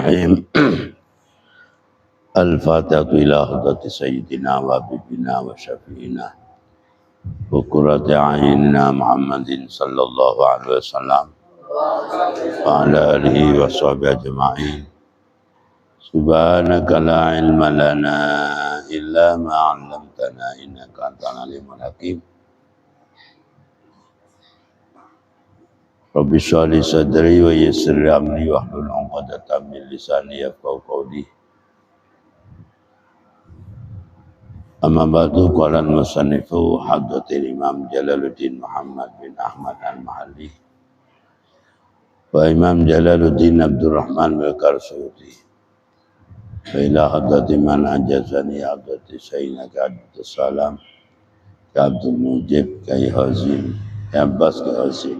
Bismillahirrahmanirrahim. Al-Fatihatu ila hadrati Sayyidina wa Habibina wa Syafi'ina wa qurrati a'yunina Muhammadin sallallahu alaihi wasallam wa ala alihi wa sahbihi ajma'in. Subhanaka la ilma lana illa ma 'allamtana innaka antal alimul hakim. Rabbi shrah li sadri wa yassir li amri wahlul 'uqdatam min lisani yafqahu qawli. Amma ba'du, qala al-musannifu hadratil Imam Jalaluddin Muhammad bin Ahmad al-Mahalli wa Imam Jalaluddin Abdurrahman bin Karsuyuti wa ila hadrati man ajazani hadrati Sayyidina Abdul Salam Abdul Mujib Kai Hazim Abbas Kai Hazim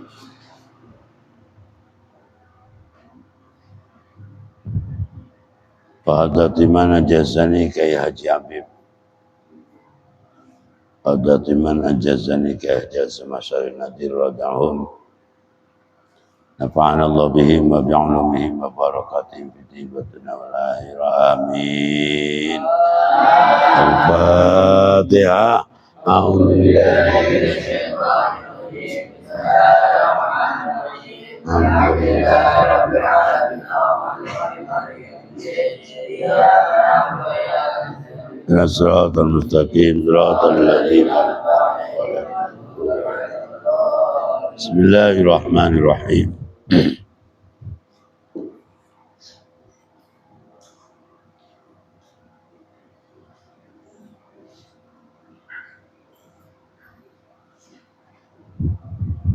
wa hadrati man ajazani Kai Haji Habib hadrati man ajazani Kai Haji Masyari Nadir radahum nafa'ana Allah bihim wa bi'ulumihim wa barakatihim fi dibatina wal akhirah amin. Al-Fatihah. A'udzu billahi minasy syaithanir rajim. Alhamdulillahi rabbil alamin. Siratal mustaqim, siratal ladzina Bismillahirrahmanirrahim.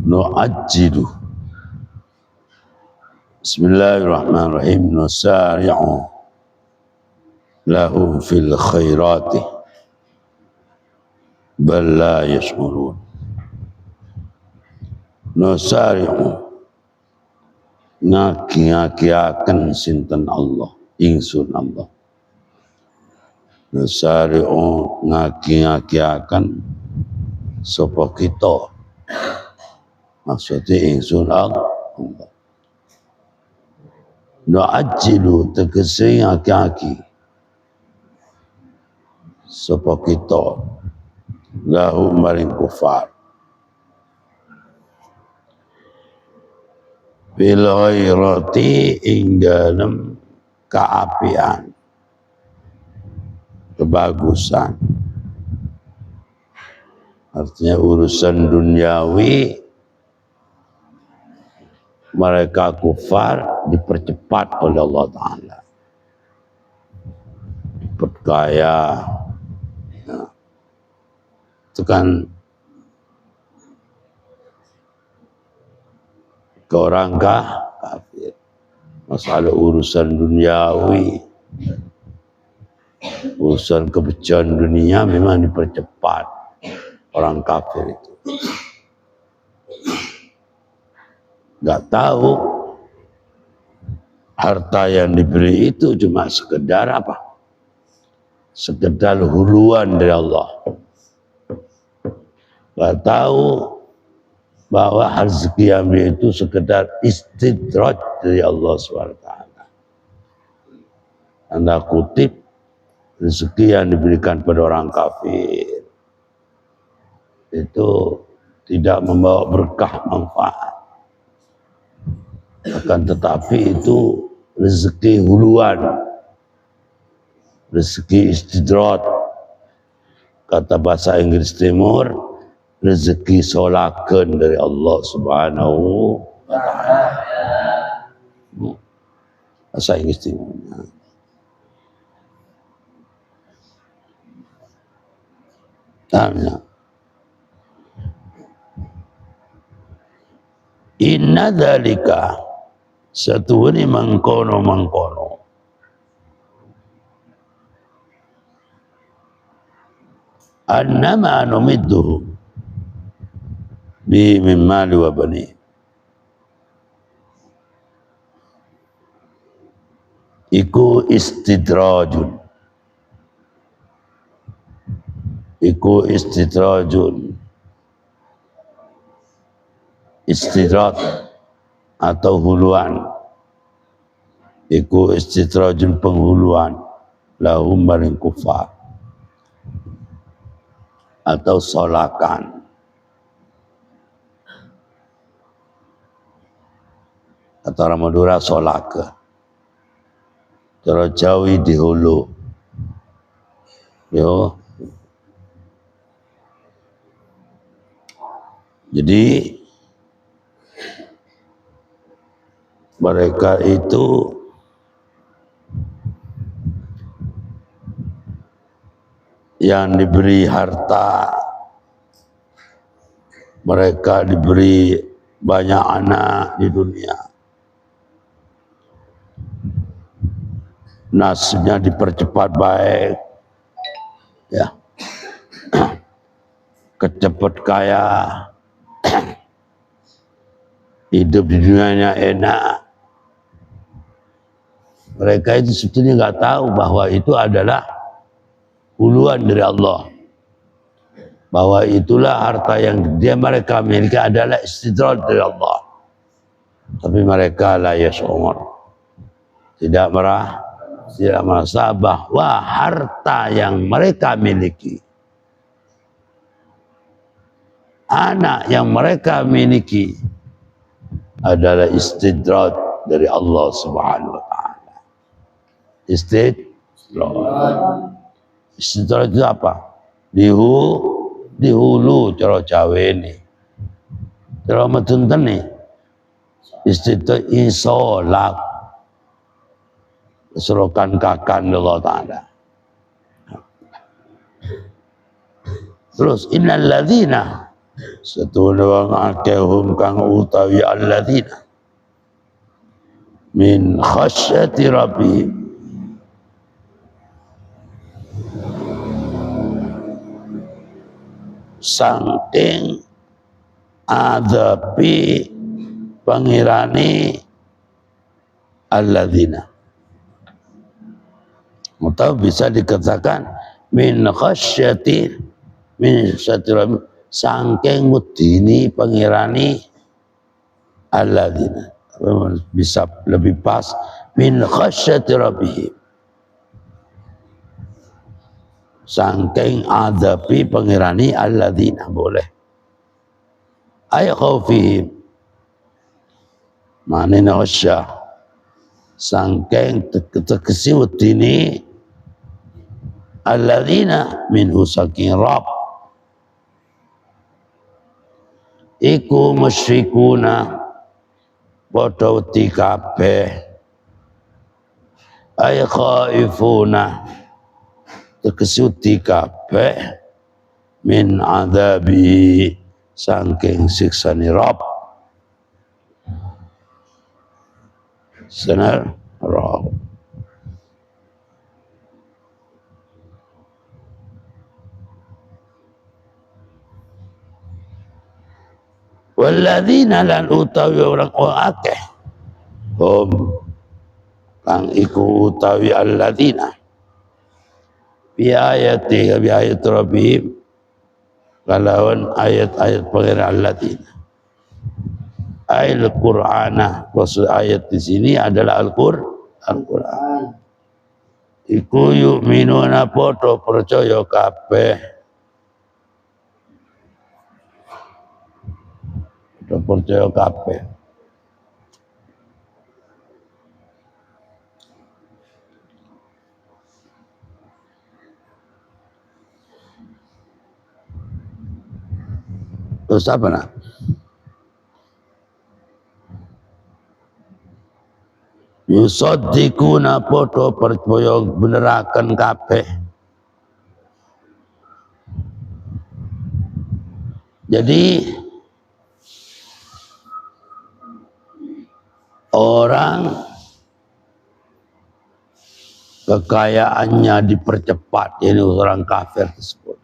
Nu'ajjilu. Bismillahirrahmanirrahim. Nusari'u lahu fil khairati bal la yash'urun. Nusari'u ngaki-ngakiaken sinten Allah, ingsun Allah. Nusari'u ngaki-ngakiaken sapa kita, maksudnya ingsun Allah. Nu'ajjilu tegese ngaki-ngaki sapa kita lahu maring kufar bil ghairati ing dalem kaapian, kebagusan. Artinya urusan duniawi mereka kufar dipercepat oleh Allah Ta'ala, diperkaya. Nah, itu kan ke orang kafir. Masalah urusan duniawi, urusan kebencian dunia memang dipercepat orang kafir itu. Gak tahu harta yang diberi itu cuma sekedar apa? Sekedar huluan dari Allah. Gak tahu bahwa rezeki yang itu sekedar istidraj dari Allah SWT. Anda kutip, rezeki yang diberikan pada orang kafir itu tidak membawa berkah manfaat. Akan tetapi itu rezeki huluan, rezeki istidraj. Kata bahasa Inggris Timur, rezeki solaken dari Allah Subhanahu wa Ta'ala. Bahasa Inggris Timur. Tanya. Inna dzalika satuhuni mangkono annama numidduhu bi min mali wa bani. Iku istidrajun. Istidraj atau huluan iku istidrajun penghuluan lahum maring kufar atau solakan atau orang Madura solaka cara Jawi dihulu yo. Jadi mereka itu yang diberi harta, mereka diberi banyak anak di dunia, nasibnya dipercepat baik, ya, kecepat kaya, hidup di dunianya enak. Mereka itu sebetulnya nggak tahu bahwa itu adalah huluan dari Allah, bahwa itulah harta yang mereka miliki adalah istidraj dari Allah. Tapi mereka la yash'ur, tidak merasa bahwa harta yang mereka miliki, anak yang mereka miliki adalah istidraj dari Allah Subhanahu wa taala. Istidraj itu apa? Dihulu cara Jawa ini. Cara metunten nih. Istidraj isolak. Serokan kakan Allah taala. Terus innal ladzina satuna wa akehum kang utawi alladzina min khasyati rabbihim saking adabi pangirani alladzina, atau bisa dikatakan min khasyati min syatirabi saking mudini pangirani alladzina, bisa lebih pas min khasyati rabbihim saking adabi pangirani alladzina, boleh ay khaufihim manina khasya saking tegesi wedine alladzina minhu saking Rabb iku musyrikuna padha wedi kabeh ay khaifuna tegesi wedi kabeh min adzabi saking siksane Rabb senar Rabb. Walladzina lan utawi orang akeh hum kang iku utawi alladzina bi ayati bi ayat rabbihim kalawan ayat-ayat pengira alladzina al-Qur'ana. Maksud ayat di sini adalah Al-Qur'an. Iku yu'minuna padha percaya kabeh, padha percaya kabeh. Terus apa nak? Yusaddiquna padha percaya beneraken kabeh. Jadi orang kekayaannya dipercepat, ini orang kafir tersebut,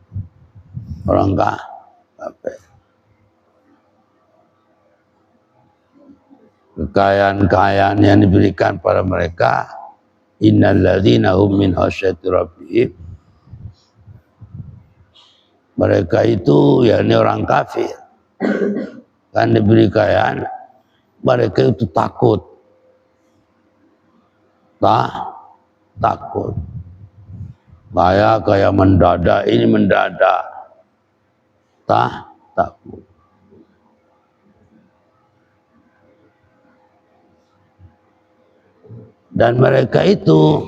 orang kafir. Kekayaan-kekayaan yang diberikan pada mereka, innalladzina hum min khasyati rabbihim, mereka itu yakni orang kafir kan diberi kekayaan, mereka itu takut takut. Kayak mendadak, ini mendadak. Takut. Dan mereka itu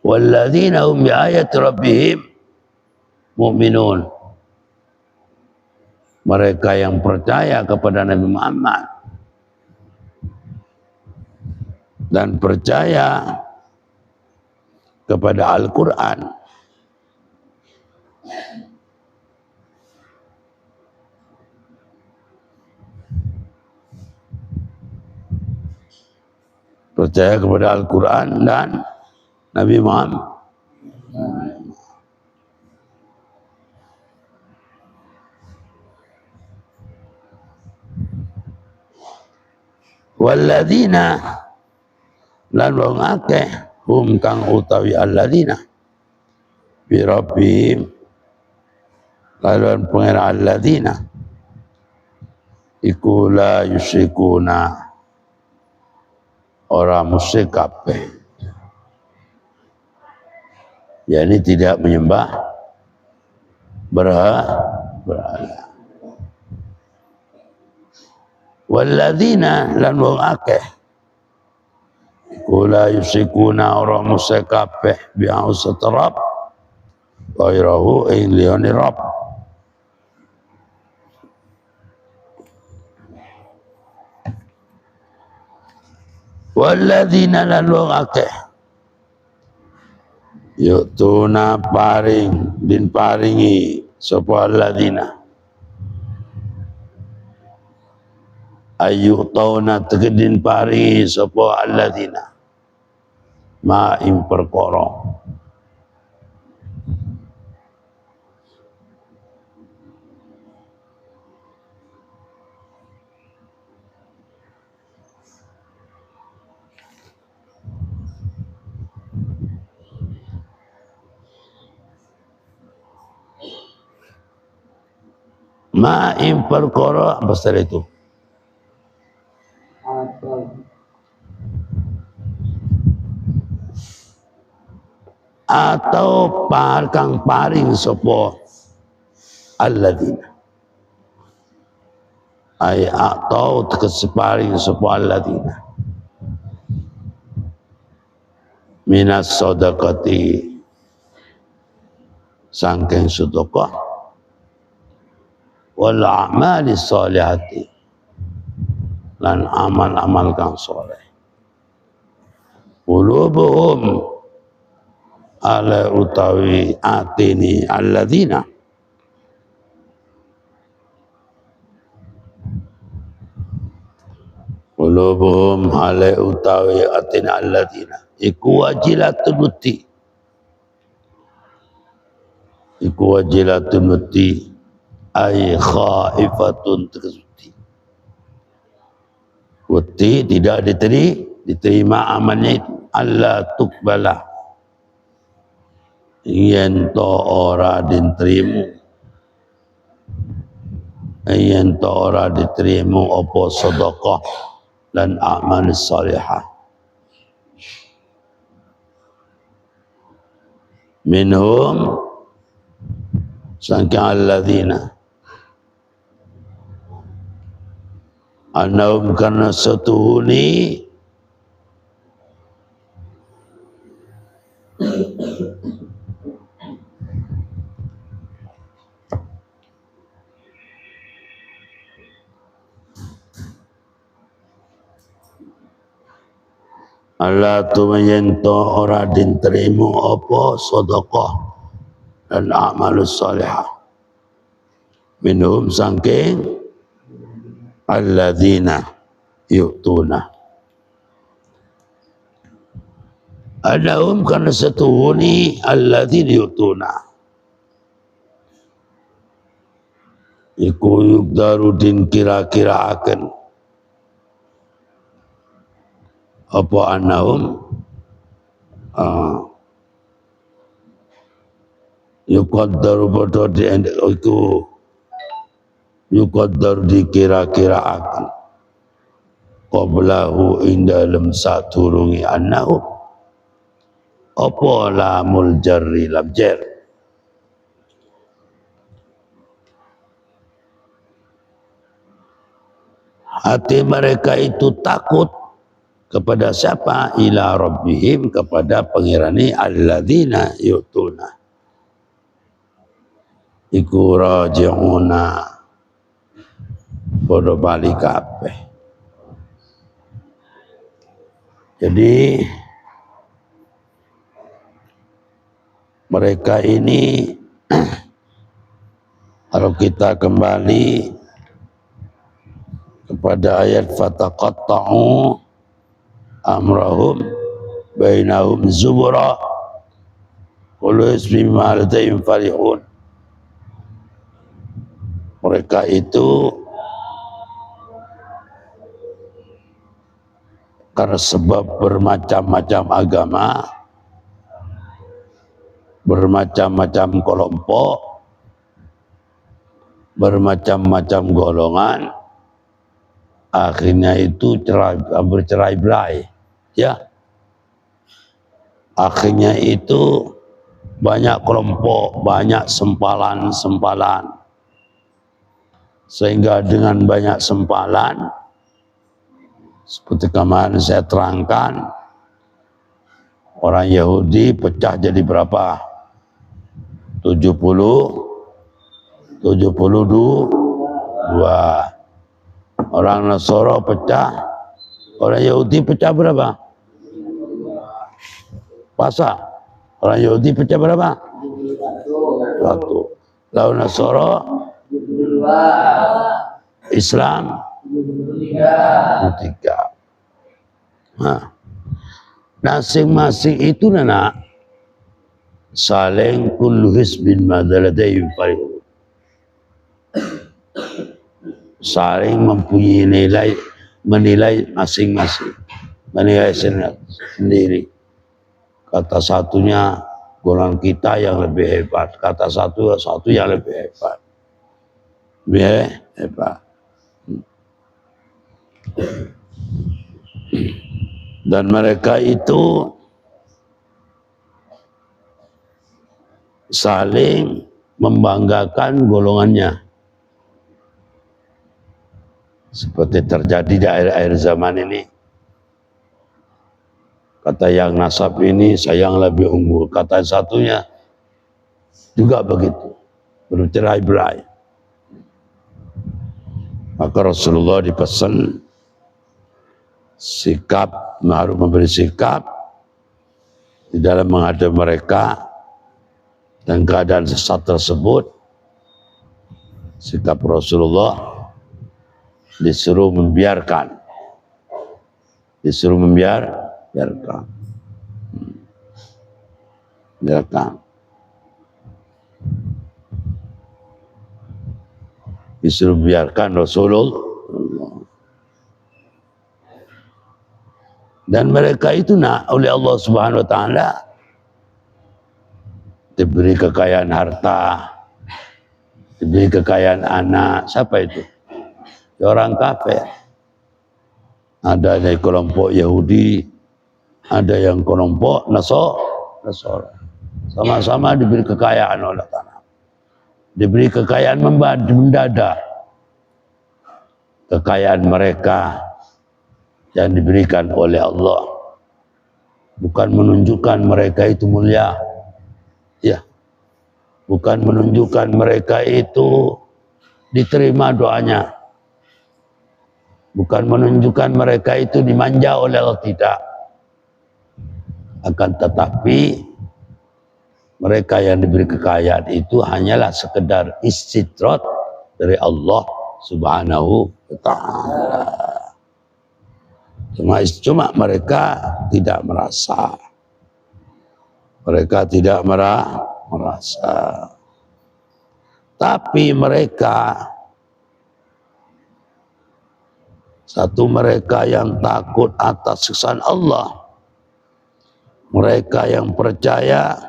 walladzina hum bi ayati rabbihim mu'minun. Mereka yang percaya kepada Nabi Muhammad dan percaya kepada Al-Quran, percaya kepada Al-Quran dan Nabi Muhammad. Walladzina lan wong akeh hum kang utawi alladzina bi rabbihim kalawan pengira alladzina iku la yusyrikuna ora musyrik kabeh, yakni tidak menyembah berhala. Walladzina lan wong akeh kula yusikuna ora musyrik kabeh bi'ausat rabb ghairahu ing liyane rabb. Walladzina lan wong akeh yu'tuna paringi sapa alladzina ayu tauna tegedin pari sapa alladzina ma ing perkara apa setelah itu atau kang paring sapa alladzina ay atau keseparing sapa alladzina minas sadaqati sangking sedekah wal a'mali sholihati lan amal-amal kang soleh. Qulubuhum ala utawi atini alladzina qulubuhum ala utawi atini alladzina iku wajilatun muti ay khaifatun tersudi Wati tidak diterima amalnya itu Allah tukbala yen to ora diterima apa sedekah dan amal salihah minhum sangka alladzina annahum karena satuhuni Allah tumayento ora diterima apa sedekah dan amal salihah minhum sangking alladzina yu'tuna adahum karena setuhuni alladzina yu'tuna iku yugdaru din kira-kira akan apa annahum yuqaddaru bodoh di iku yuqaddaru dikira-kira akan qablahu ing dalem saturungi annahu apa lamul jarri lam jar. Hati mereka itu takut kepada siapa? Ila rabbihim, kepada pengirani alladzina yu'tuna iku raji'una padha bali kabeh. Jadi mereka ini kalau kita kembali kepada ayat fataqatta'u amrahum bainahum zubura kullu ismin ma ladayhim farihun. Mereka itu karena sebab bermacam-macam agama, bermacam-macam kelompok, bermacam-macam golongan, akhirnya itu bercerai-berai, ya. Akhirnya itu banyak kelompok, banyak sempalan-sempalan. Sehingga dengan banyak sempalan, seperti kemarin saya terangkan, orang Yahudi pecah jadi berapa? 72. Orang Nasara pecah, orang Yahudi pecah berapa? Puasa. Orang Yahudi pecah berapa? 1. Lalu Nasara, Islam 3. Nah, masing-masing itu nana saling kullu hisbin madzaladayhim farihun, saling mempunyai menilai masing-masing, menilai sendiri. Kata satunya golongan kita yang lebih hebat, kata satu yang lebih hebat, Dan mereka itu saling membanggakan golongannya, seperti terjadi di akhir-akhir zaman ini. Kata yang nasab ini saya yang lebih unggul, kata satunya juga begitu, bercerai-berai. Maka Rasulullah dipesan sikap, harus memberi sikap di dalam menghadapi mereka dan keadaan sesat tersebut. Sikap Rasulullah disuruh membiarkan, biarkan. Disuruh biarkan Rasulullah. Dan mereka itu oleh Allah Subhanahu wa taala diberi kekayaan harta, diberi kekayaan anak. Siapa itu? Orang kafir. Ada dari kelompok Yahudi, ada yang kelompok Nasara. Sama-sama diberi kekayaan oleh Allah. Diberi kekayaan mendadak. Kekayaan mereka yang diberikan oleh Allah bukan menunjukkan mereka itu mulia, ya, bukan menunjukkan mereka itu diterima doanya, bukan menunjukkan mereka itu dimanja oleh Allah, tidak. Akan tetapi mereka yang diberi kekayaan itu hanyalah sekedar istidrat dari Allah Subhanahu wa ta'ala. Cuma mereka tidak merasa. Mereka tidak merasa. Tapi mereka, mereka yang takut atas siksaan Allah. Mereka yang percaya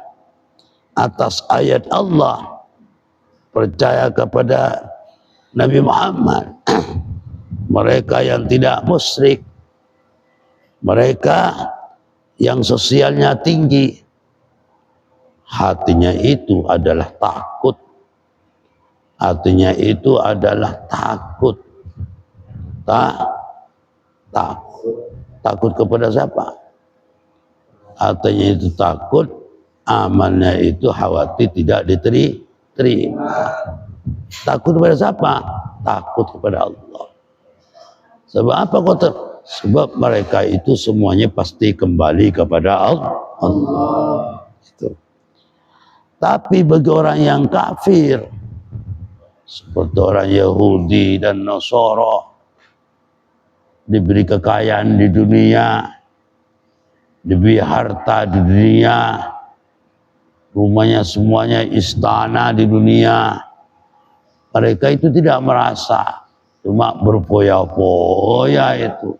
atas ayat Allah. Percaya kepada Nabi Muhammad. Mereka yang tidak musyrik. Mereka yang sosialnya tinggi, hatinya itu adalah takut. Hatinya itu adalah takut. Takut kepada siapa? Hatinya itu takut, amalnya itu khawatir tidak diterima. Takut kepada siapa? Takut kepada Allah. Sebab apa kota? Sebab mereka itu semuanya pasti kembali kepada Allah. Itu. Tapi bagi orang yang kafir, seperti orang Yahudi dan Nasara, diberi kekayaan di dunia, diberi harta di dunia, rumahnya semuanya istana di dunia, mereka itu tidak merasa, cuma berpoya-poya itu.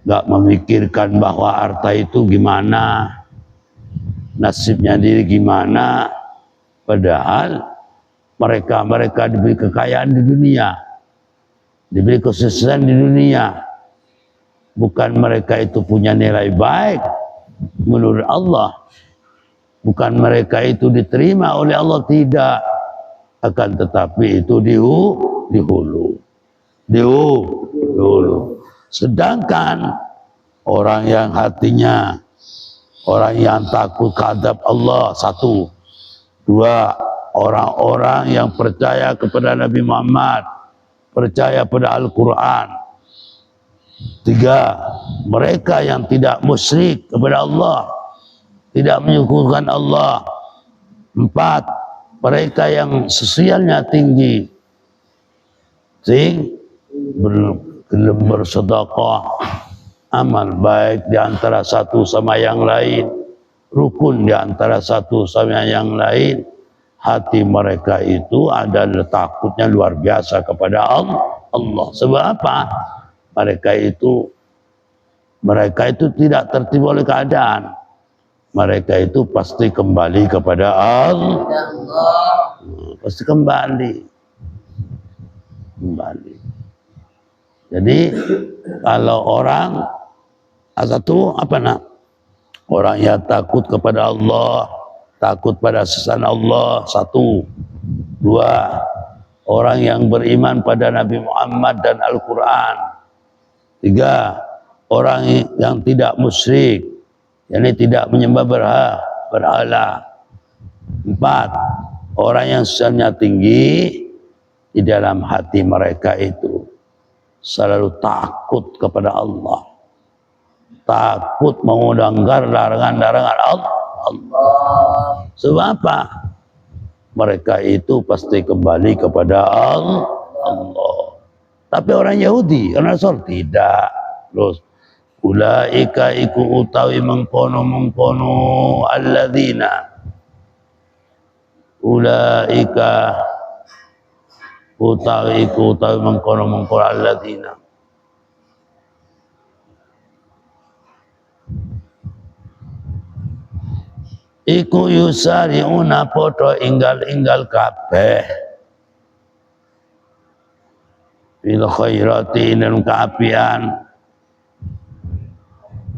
Gak memikirkan bahwa harta itu gimana, nasibnya diri gimana. Padahal mereka diberi kekayaan di dunia, diberi kesuksesan di dunia. Bukan mereka itu punya nilai baik menurut Allah, bukan mereka itu diterima oleh Allah, tidak. Akan tetapi itu dihulu. Sedangkan orang yang hatinya, orang yang takut terhadap Allah, satu. Dua, orang-orang yang percaya kepada Nabi Muhammad, percaya pada Al-Quran. Tiga, mereka yang tidak musyrik kepada Allah, tidak menyekutukan Allah. Empat, mereka yang sosialnya tinggi, belum bersedekah, amal baik di antara satu sama yang lain, rukun di antara satu sama yang lain. Hati mereka itu adalah takutnya luar biasa kepada Allah. Sebab apa? Mereka itu tidak tertipu oleh keadaan. Mereka itu pasti kembali kepada Allah. Pasti kembali. Jadi kalau orang satu apa nak? Orang yang takut kepada Allah, takut pada sesat Allah, satu. Dua, orang yang beriman pada Nabi Muhammad dan Al-Quran. Tiga, orang yang tidak musyrik, yakni tidak menyembah berhala. Empat, orang yang sosialnya tinggi, di dalam hati mereka itu selalu takut kepada Allah, takut mengudanggar larangan-larangan Allah. Sebab apa? Mereka itu pasti kembali kepada Allah. Tapi orang Yahudi, orang Nasrani tidak. Terus ulaika iku utawi mengkono alladzina, ulaika utawi mengkono alladzina, iku yusariuna podo inggal kabeh fil khairati dan keapian,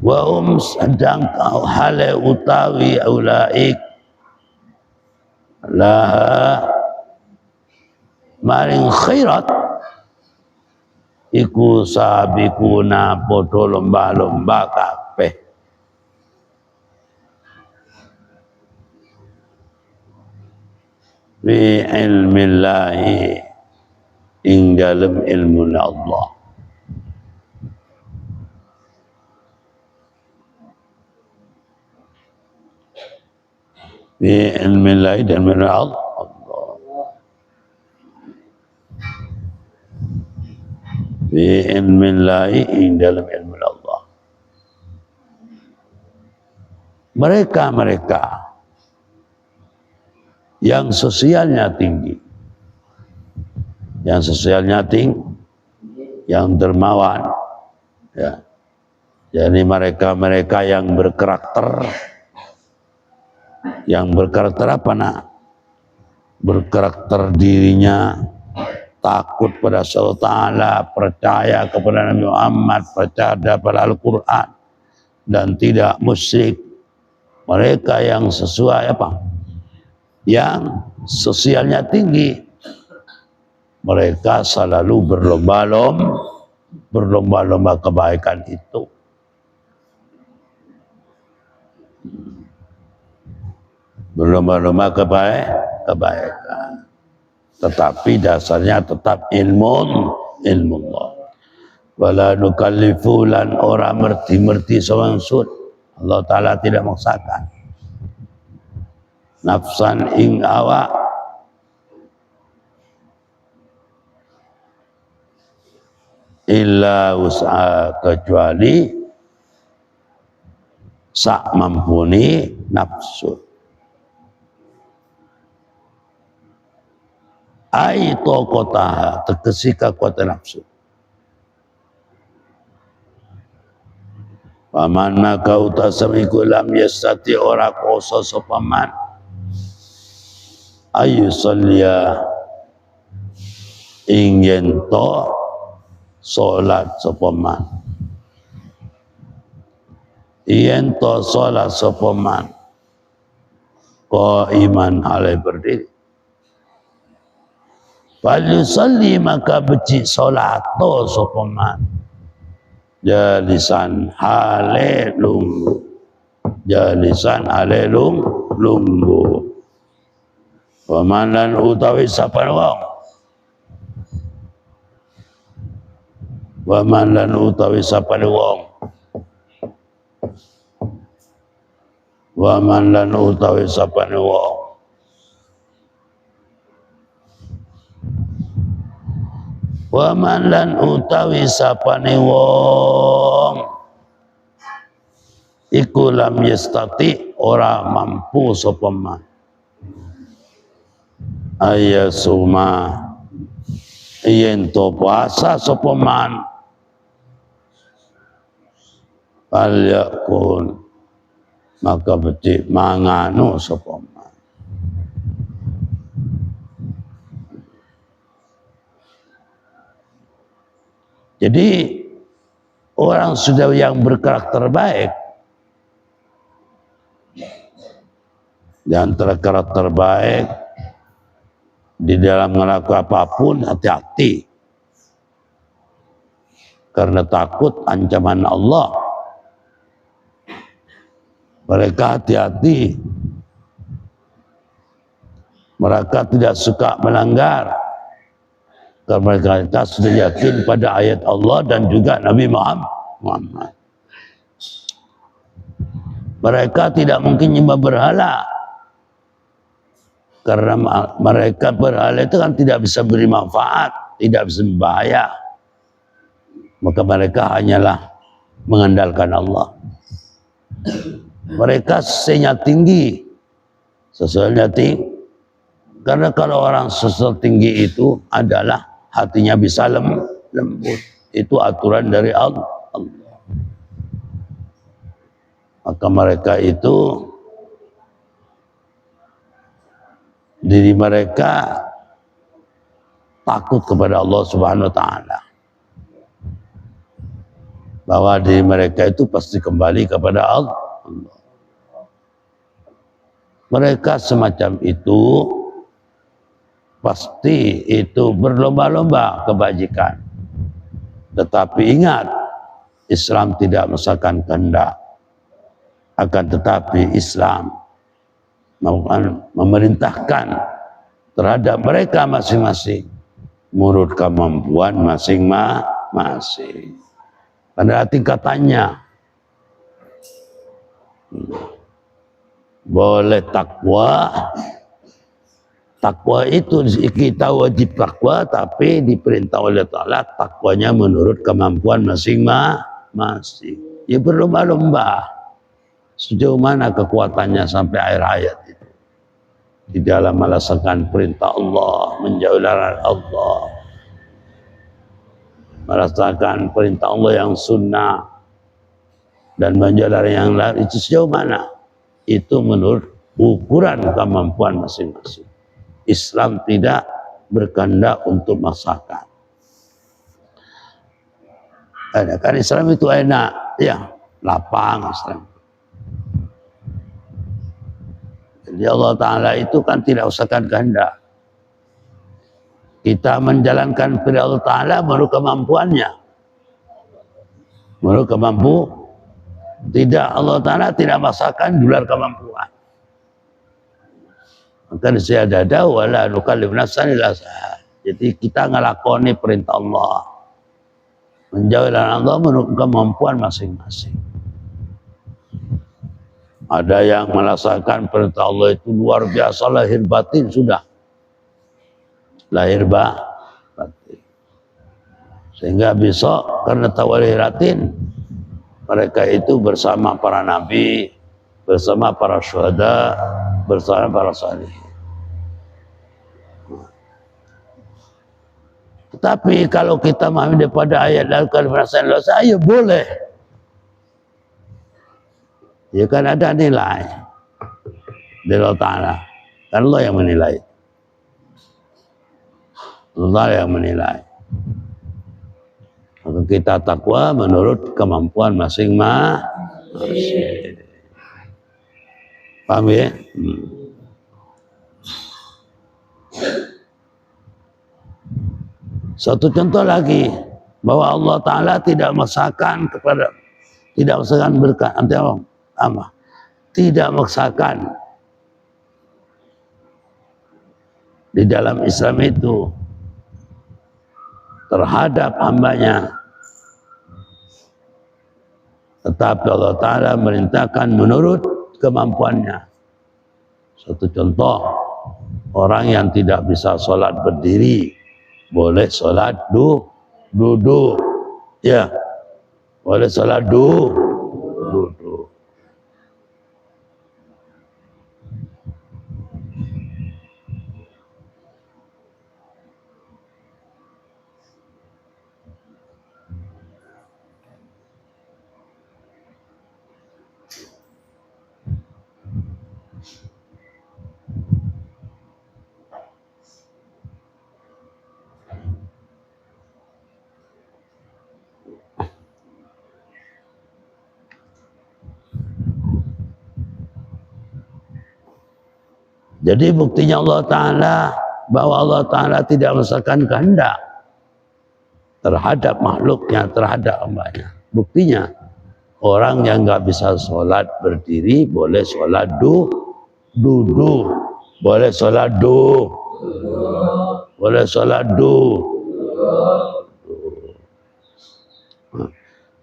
wa sedang hale utawi ulaik laha maring khairat iku sabikuna podo lomba-lomba kabeh bi ilmillahi ing dalam ilmu Allah. Bi ilmillahi dan ilmu Allah. Bi ilmillahi ing dalam ilmu Allah. Mereka yang sosialnya tinggi, yang dermawan, ya. Jadi mereka yang berkarakter apa nak? Berkarakter dirinya takut pada Allah Ta'ala, percaya kepada Nabi Muhammad, percaya pada Al-Quran, dan tidak musyrik. Mereka yang sesuai apa? Yang sosialnya tinggi, mereka selalu berlomba-lomba kebaikan itu. Berlomba-lomba kebaikan. Tetapi dasarnya tetap ilmu Allah. Wala nukallifu lan ora merti seorang sud. Allah Ta'ala tidak maksakan nafsan ing awak illa usaha kecuali sak mampuni nafsu. Ai taqataha tegesi kekuatan nafsu. Paman maka utasamiku lam yastati ora koso sopaman ayu sallia ingin to solat sopaman yen to solat sopaman ko iman halai berdiri Fal salli maka beci solat to sopaman jalisan hale lunggu Wamalan utawi sapan wong Wamalan utawi sapan wong Wamalan utawi sapan wong Wamalan utawi sapan wong iku lam yastati ora mampu sapa man ayasuma yen to puasa sapa man falyakun maka becik mangano sapa man. Jadi orang sudah yang berkarakter baik, di antara karakter baik di dalam melakukan apapun hati-hati karena takut ancaman Allah. Mereka hati-hati, mereka tidak suka melanggar karena mereka sudah yakin pada ayat Allah dan juga Nabi Muhammad. Mereka tidak mungkin menyembah berhala karena mereka berhala itu kan tidak bisa beri manfaat, tidak bisa berbahaya. Maka mereka hanyalah mengandalkan Allah. Mereka sosialnya tinggi, karena kalau orang sosial tinggi itu adalah hatinya bisa lembut. Itu aturan dari Allah. Maka mereka itu diri mereka takut kepada Allah Subhanahu wa Ta'ala, bahwa diri mereka itu pasti kembali kepada Allah. Mereka semacam itu pasti itu berlomba-lomba kebajikan. Tetapi ingat, Islam tidak memaksakan kehendak. Akan tetapi Islam memerintahkan terhadap mereka masing-masing menurut kemampuan masing-masing. Pada tingkatannya boleh takwa. Takwa itu kita wajib takwa, tapi diperintah oleh Allah takwanya menurut kemampuan masing-masing. Ya berlomba-lomba sejauh mana kekuatannya sampai akhir hayat itu di dalam melaksanakan perintah Allah, menjauhi larangan Allah, melaksanakan perintah Allah yang sunnah dan menjauhi larangan yang lain. Itu sejauh mana? Itu menurut ukuran kemampuan masing-masing. Islam tidak berkehendak untuk masakan. Kan Islam itu enak, ya, lapang Islam. Jadi Allah Ta'ala itu kan tidak usahakan kehendak. Kita menjalankan perintah Allah Ta'ala menurut kemampuannya. Menurut kemampu, tidak, Allah Ta'ala tidak masakan di luar kemampuan. Maka disiadada wala nukallif nafsan illa wus'aha. Jadi kita ngelakoni perintah Allah, menjauhi larangan Allah menurut kemampuan masing-masing. Ada yang melaksanakan perintah Allah itu luar biasa, lahir batin sudah. Lahir batin. Sehingga besok karena tahu lahir batin, mereka itu bersama para nabi, bersama para syuhada, bersama para salihin. Tetapi kalau kita memahami daripada ayat Al-Qur'an, ya boleh. Ya kan ada nilai dari Allah Ta'ala. Kan Allah yang menilai. Allah yang menilai. Maka kita takwa menurut kemampuan masing-masing. Paham ya? Satu contoh lagi, bahwa Allah Ta'ala tidak memaksakan kepada, tidak memaksakan berkat, tidak memaksakan di dalam Islam itu terhadap hambanya, tetapi Allah Ta'ala merintahkan menurut kemampuannya. Satu contoh, orang yang tidak bisa sholat berdiri boleh sholat duduk, ya, boleh sholat duduk. Jadi buktinya Allah Ta'ala, bahwa Allah Ta'ala tidak memaksakan kehendak terhadap makhluknya, terhadap hambanya. Buktinya, orang yang nggak bisa sholat berdiri boleh sholat duduk, boleh sholat boleh sholat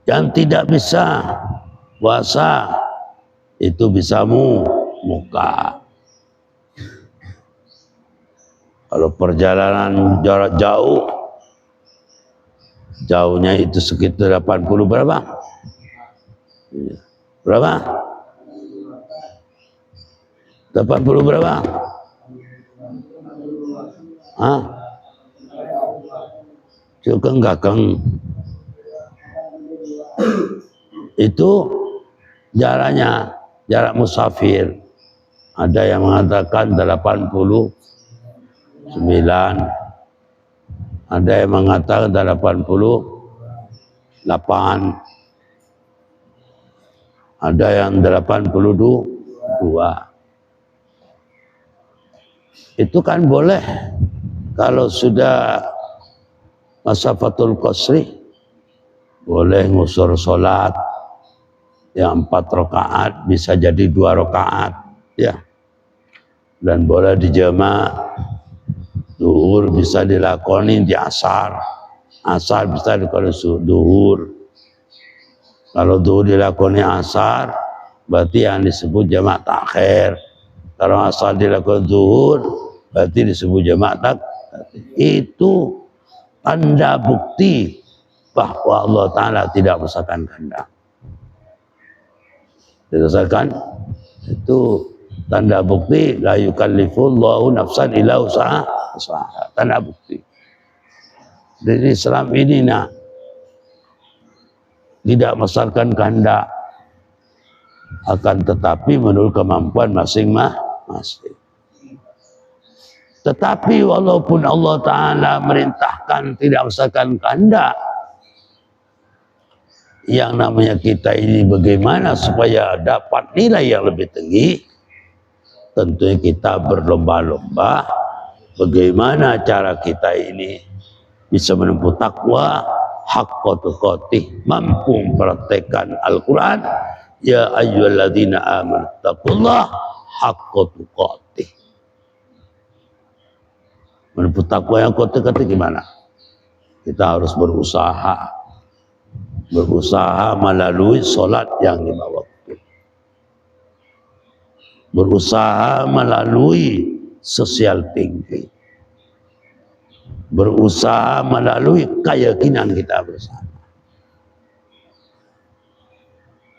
Yang tidak bisa puasa itu bisa muka. Kalau perjalanan jarak jauh, jauhnya itu sekitar 80 berapa? Berapa? 80 berapa? Hah? Cukeng-gakeng. Itu jaraknya, jarak musafir. Ada yang mengatakan 89, ada yang mengatakan 88, ada yang 82. Itu kan boleh kalau sudah masafatul qasri, boleh ngusur sholat yang 4 rakaat bisa jadi 2 rakaat, ya, dan boleh dijamak. Zuhur bisa dilakoni di asar, asar bisa dilakoni zuhur. Kalau zuhur dilakoni asar, berarti yang disebut jamak takhir. Kalau asar dilakoni zuhur, berarti disebut jamak takhir. Itu tanda bukti bahwa Allah Ta'ala tidak memaksakan kehendak. Dirasakan itu tanda bukti, la yukallifullahu nafsan illa wus'aha, tanda bukti. Dari Islam ini tidak memaksakan kehendak, akan tetapi menurut kemampuan masing-masing. Tetapi walaupun Allah Ta'ala merintahkan tidak usahakan kehendak, yang namanya kita ini bagaimana supaya dapat nilai yang lebih tinggi, tentunya kita berlomba-lomba bagaimana cara kita ini bisa menempuh takwa haqqa tuqatih, mampu mempraktekkan Al-Quran. Ya ayyuhalladzina amanu taqullah haqqa tuqatih. Menempuh takwa yang kote-kote gimana? Kita harus berusaha melalui sholat yang 5 waktu, berusaha melalui sosial tinggi, berusaha melalui keyakinan kita bersama.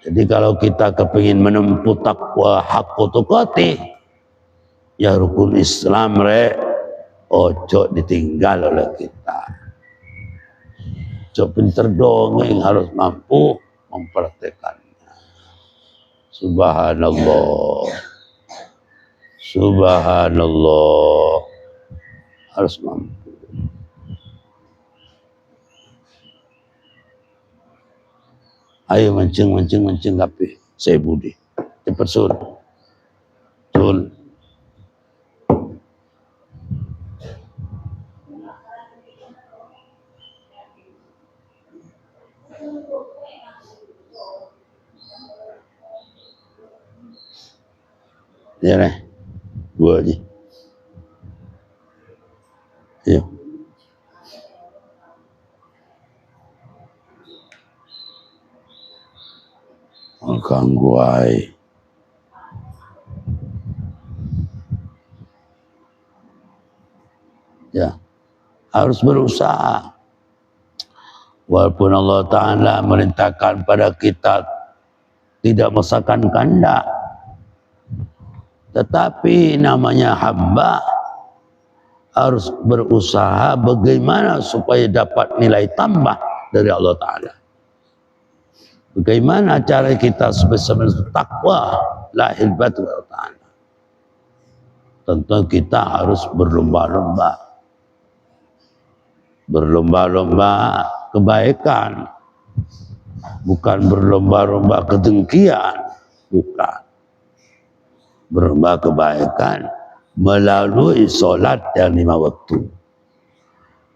Jadi kalau kita kepingin menempuh takwa haqqa tuqatih, ya rukun Islam ojo ditinggal oleh kita. Ojo pinter dongeng, harus mampu mempraktekannya. Subhanallah, subhanallah, harus mampu. Ayo mancing kape, saya budi, cepat sur, tul. Ya nih, dua aja. Ayo. Ganggu ai. Ya, harus berusaha. Walaupun Allah Ta'ala merintahkan pada kita tidak memaksakan kehendak, tetapi namanya hamba harus berusaha bagaimana supaya dapat nilai tambah dari Allah Ta'ala. Bagaimana cara kita sebenarnya takwa lahir batin Allah Ta'ala. Tentu kita harus berlomba-lomba kebaikan, bukan berlomba-lomba kedengkian, bukan. Berlomba kebaikan melalui sholat yang 5 waktu,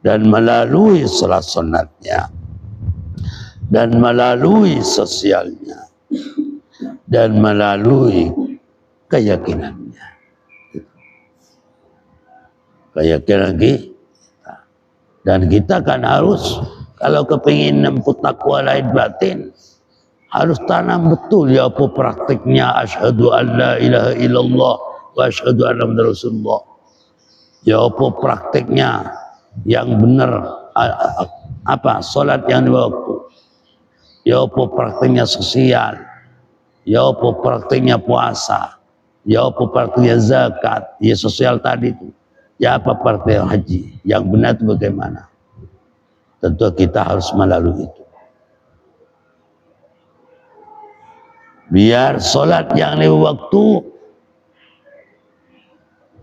dan melalui sholat sunatnya, dan melalui sosialnya, dan melalui keyakinannya. Keyakinan kita. Dan kita kan harus, kalau kepingin nempuh takwa lahir batin, harus tanam betul ya apa praktiknya asyhadu an la ilaha illallah wa asyhadu anna muhammadar rasulullah. Ya apa praktiknya yang benar, apa salat yang 5 waktu. Ya apa praktiknya sosial. Ya apa praktiknya puasa. Ya apa praktiknya zakat. Ya sosial tadi itu. Ya apa praktik haji. Yang benar itu bagaimana? Tentu kita harus melalui itu. Biar sholat yang 5 waktu,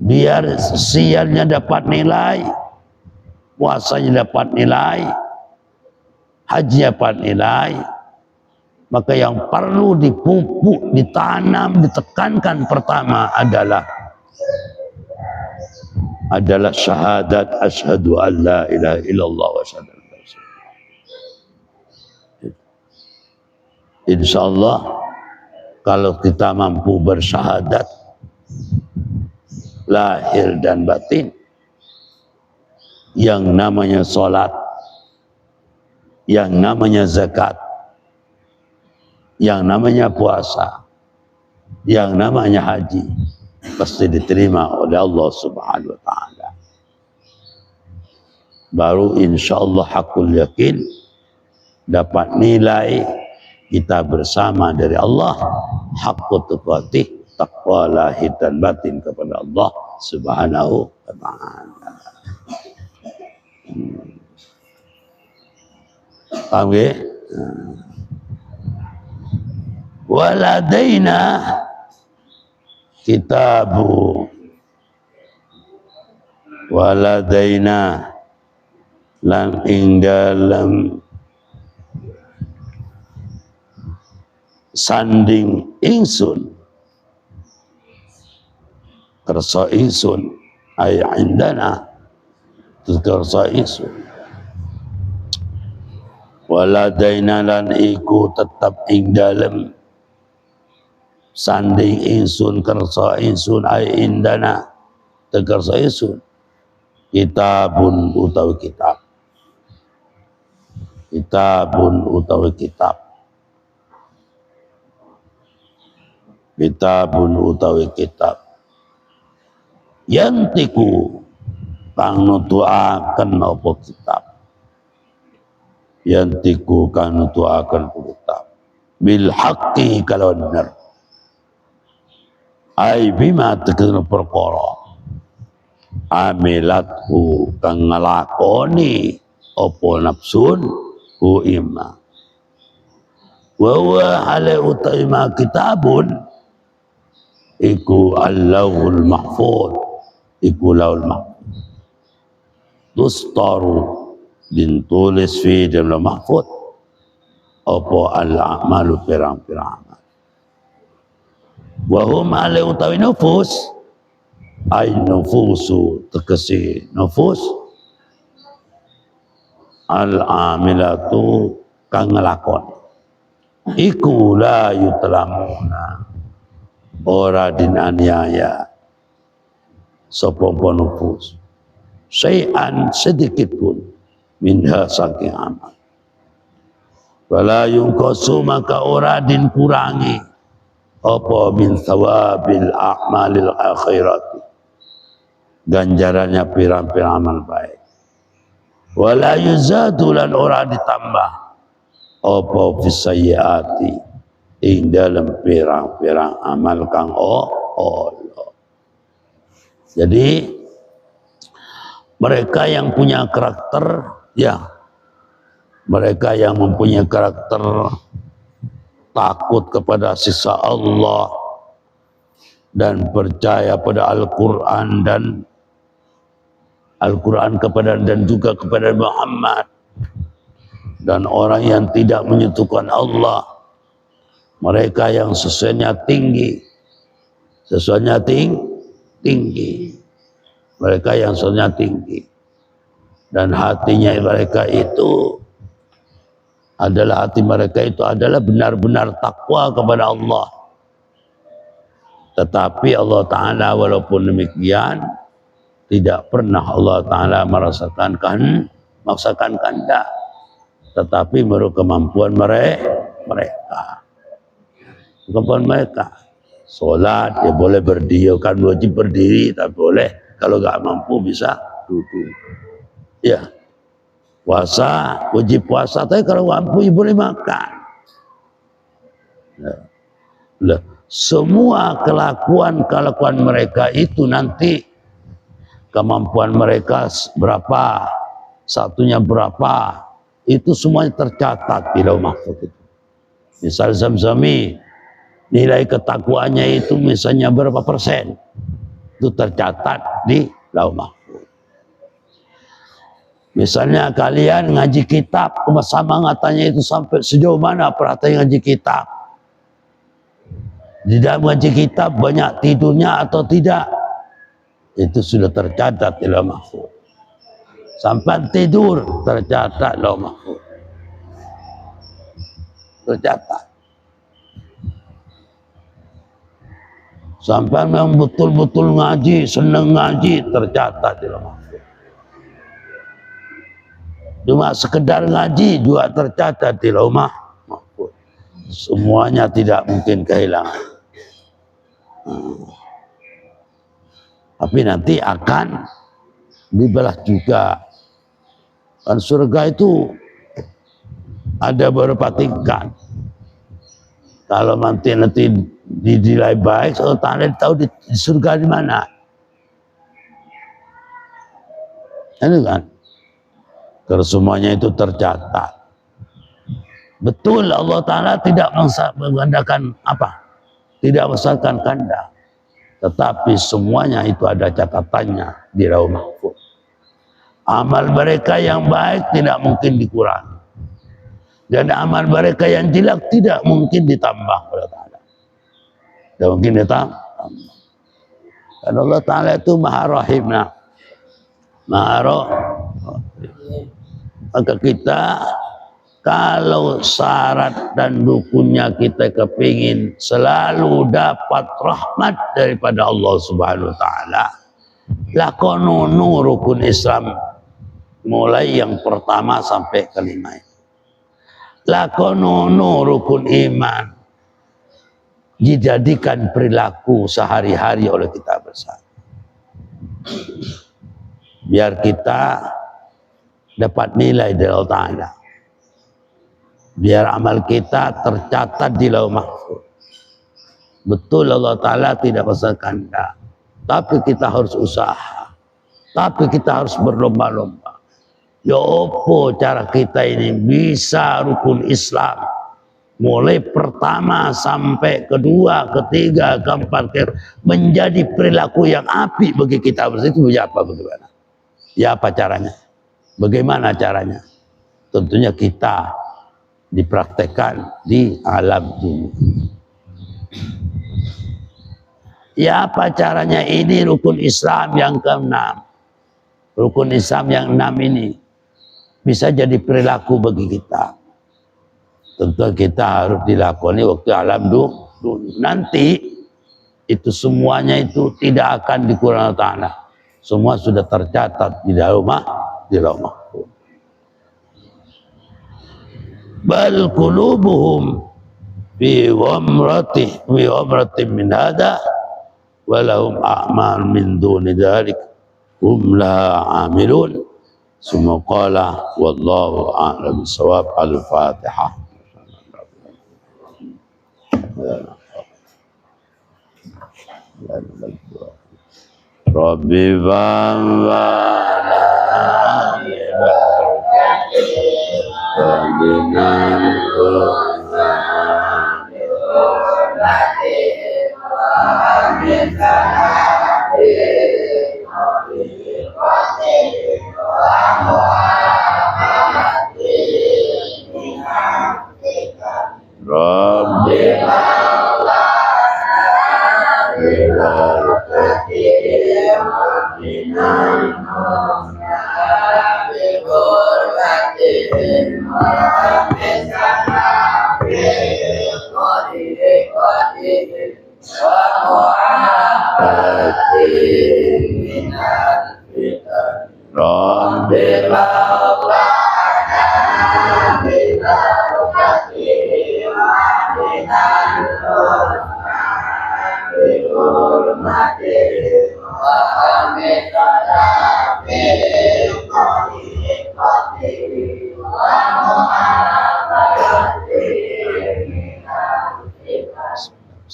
biar sosialnya dapat nilai, puasanya dapat nilai, haji dapat nilai, maka yang perlu dipupuk, ditanam, ditekankan pertama adalah syahadat asyhadu an la ilaha illallah wa asyhadu anna rasulullah. Insyaallah kalau kita mampu bersyahadat lahir dan batin, yang namanya sholat, yang namanya zakat, yang namanya puasa, yang namanya haji, pasti diterima oleh Allah Subhanahu wa Ta'ala. Baru insyaallah hakul yakin dapat nilai kita bersama dari Allah, haqqut tuqatih, takwa lahir dan batin kepada Allah Subhanahu wa Ta'ala. Paham ya? Waladaina kitabu waladaina lan ing dalem sanding ingsun kersa ingsun ay indana kersa ingsun waladaina lan iku tetap ing dalem sanding ingsun kersa ingsun ay indana kersa ingsun kitabun utawi kitab kitabun utawi kitab kitabun utawi kitab yantiku kang nutuaken apa kitab yantiku kang nutuaken kitab bil haqqi kalau bener ai bima tekena perkara amilatku kang ngelakoni apa nafsun hu ima wa huwa hale utaima kitabun iku al-lawhul mahfuz iku lawhul mahfuz tustaru dintulis fi dalam mahfuz apa al-a'malu pirang-pirang amal wa hum hale utawi nufus ay nufusu tegesi nufus al-amilatu kang ngelakon iku la yutlamuna ora dinaniaya sapa nufus syai'an sedikit pun minha saking amal wala yungkosu maka ora din kurangi apa min thawabil a'malil akhirati ganjarannya pirang-pirang amal baik wala yuzadu lan ora ditambah apa fisayati ing dalam pirang-pirang amal kang Allah. Jadi mereka yang punya karakter ya mereka yang mempunyai karakter takut kepada siksa Allah dan percaya pada Al-Qur'an dan Al-Quran kepada dan juga kepada Muhammad dan orang yang tidak menyentuhkan Allah mereka yang sesuainya tinggi tinggi mereka yang sesuainya tinggi dan hatinya mereka itu adalah hati mereka itu adalah benar-benar takwa kepada Allah tetapi Allah Ta'ala walaupun demikian tidak pernah Allah Ta'ala merasakan kehendak tetapi menurut kemampuan mereka sholat ya boleh berdiri kan wajib berdiri tak boleh kalau gak mampu bisa duduk ya puasa wajib puasa tapi kalau mampu ya boleh makan ya. Semua kelakuan mereka itu nanti kemampuan mereka berapa, satunya berapa, itu semuanya tercatat di Lauh Mahfuz itu. Misal Zamzami, nilai ketakwaannya itu misalnya berapa persen, itu tercatat di Lauh Mahfuz. Misalnya kalian ngaji kitab, semangatannya itu sampai sejauh mana perhatian ngaji kitab. Di dalam ngaji kitab banyak tidurnya atau tidak, itu sudah tercatat di Lauh Mahfuz. Sampai tidur tercatat Lauh Mahfuz. Tercatat. Sampai memang betul-betul ngaji, senang ngaji, tercatat di Lauh Mahfuz. Cuma sekedar ngaji juga tercatat di Lauh Mahfuz. Semuanya tidak mungkin kehilangan. Tapi nanti akan dibelah juga. Kan surga itu ada beberapa tingkat. Kalau nanti dinilai baik, Allah Ta'ala tahu di surga di mana. Ini kan? Kalau semuanya itu tercatat. Betul Allah Ta'ala tidak menggandakan apa? Tidak besarkan kanda. Tetapi semuanya itu ada catatannya di Lauh Mahfuz. Amal mereka yang baik tidak mungkin dikurangi. Dan amal mereka yang jelek tidak mungkin ditambah oleh Ta'ala. Tidak mungkin ditambah. Dan Allah Ta'ala itu maha rahim. Maha rahim. Maka kita kalau syarat dan rukunnya kita kepingin selalu dapat rahmat daripada Allah Subhanahu wa Ta'ala, lakonunu rukun Islam mulai yang pertama sampai kelima. Lakonunu rukun iman dijadikan perilaku sehari-hari oleh kita bersama. Biar kita dapat nilai dari Allah Ta'ala. Biar amal kita tercatat di Lauh Mahfuz. Betul Allah Ta'ala tidak pasal kehendak, tapi kita harus usaha. Tapi kita harus berlomba-lomba. Ya opo cara kita ini bisa rukun Islam mulai pertama sampai kedua, ketiga, keempat menjadi perilaku yang apik bagi kita bersama. Itu apa bagaimana? Ya apa caranya? Bagaimana caranya? Tentunya kita dipraktekkan di alam dunia. Ya apa caranya? Ini rukun Islam yang ke-6. Rukun Islam yang 6 ini bisa jadi perilaku bagi kita. Tentu kita harus dilakoni waktu alam dunia. Nanti itu semuanya itu tidak akan dikurangi Ta'ala. Semua sudah tercatat di Lauh Mahfuz. Bal qulubuhum fi ghamratin min hada wa lahum a'mal min duni dzalik hum la 'amilun. Summa qala wallahu a'lam bissawab. Al-Fatihah. Rabbi fa'ala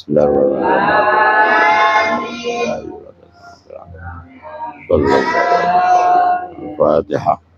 Bismillahirrahmanirrahim. Al-Fatihah.